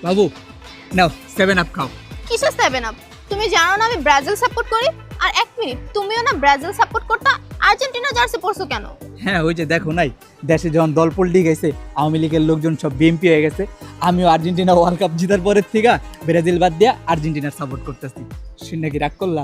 বাবু নাও 7 up খাও। কিসের 7 up? তুমি জানো না আমি ব্রাজিল সাপোর্ট করি। আর এক মিনিট, তুমিও না ব্রাজিল সাপোর্ট করতা, আর্জেন্টিনা জার্সি পরছো কেন? হ্যাঁ ওই যে দেখো নাই, দেশে যখন দল পল্টি গেছে, আওয়ামী লীগের লোকজন সব বিএমপি হয়ে গেছে, আমিও আর্জেন্টিনা ওয়ার্ল্ড কাপ জিতার পরের থেকে ব্রাজিল বাদ দিয়া আর্জেন্টিনার সাপোর্ট করতেছি। শুনে কি রাগ করলা?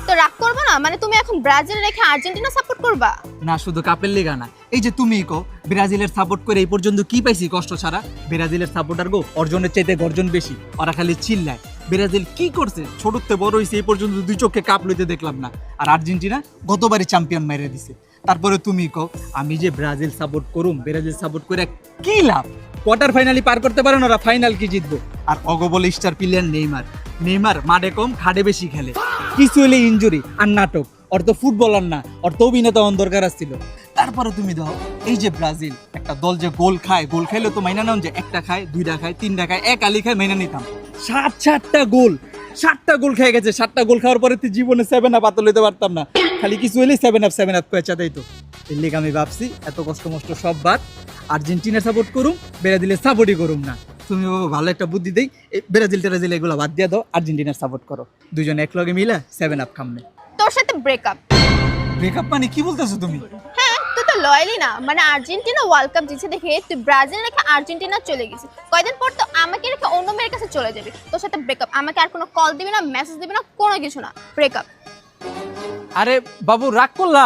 তো রাগ করবে না, মানে তুমি এখন ব্রাজিল রেখে আর্জেন্টিনা সাপোর্ট করবা? না শুধু কাপের লিগা না, এই যে তুমি কো ব্রাজিলের সাপোর্ট করে এই পর্যন্ত কি পাইছি কষ্ট ছাড়া। ব্রাজিলের সাপোর্টার গো অর্জনের চাইতে গর্জন বেশি, ওরা খালি চিল্লায়। ব্রাজিল কি করছে, ছোটতে বড় হইছে, এই পর্যন্ত 2 চোখে কাপ লইতে দেখলাম না। আর আর্জেন্টিনা গতবারই চ্যাম্পিয়ন মেরে দিছে। তারপরে তুমি কো আমি যে ব্রাজিল সাপোর্ট করুম, ব্রাজিল সাপোর্ট করে কি লাভ? কোয়ার্টার ফাইনালি পার করতে পারে না ওরা, ফাইনাল কি জিতবো? আর অগবল স্টার প্লেয়ার নেইমার মাঠে কম খাটে বেশি খেলে, কিছু হলে ইনজুরি আর নাটক। ওর তো ফুটবলার না, ওর তো অভিনেতা হওয়ার দরকার ছিল। তারপরে তুমি দাও এই যে ব্রাজিল একটা দল যে গোল খাইলে তো মাইনা নাও যে একটা খায়, 2টা খায়, 3টা খায়, এক আলি খায়, মাইনা নিতাম। 7টা গোল খেয়ে গেছে। 7টা গোল খাওয়ার পরে তুই জীবনে 7 আপ হাতে লইতে পারতাম না, খালি কিছু হলে 7 আপ কয়েচা দেয়। তো এর লিগে আমি ভাবছি এত কষ্ট মষ্ট সব বাদ, আর্জেন্টিনা সাপোর্ট করুম, ব্রাজিলের সাপোর্টই করুম না। তুমি ভালো একটা বুদ্ধি দেই, ব্রাজিল এগুলো বাদ দিয়ে দাও, আর্জেন্টিনার সাপোর্ট করো, দুজনে একলগে মিলে 7 আপ খামনে। তোর সাথে ব্রেকআপ। ব্রেকআপ মানে কি বলতেছো তুমি? হ্যাঁ, তুই তো লয়ালি না, মানে আর্জেন্টিনা ওয়ার্ল্ড কাপ জিতছে দেখে তুই ব্রাজিল রেখে আর্জেন্টিনা চলে গেছিস। কয়দিন পর তো আমাকে রেখে অন্য মেয়ের কাছে চলে যাবি। তোর সাথে ব্রেকআপ। আমাকে আর কোনো কল দিবি না, মেসেজ দিবি না, কোনো কিছু না, ব্রেকআপ। আরে বাবু রাগ করলা?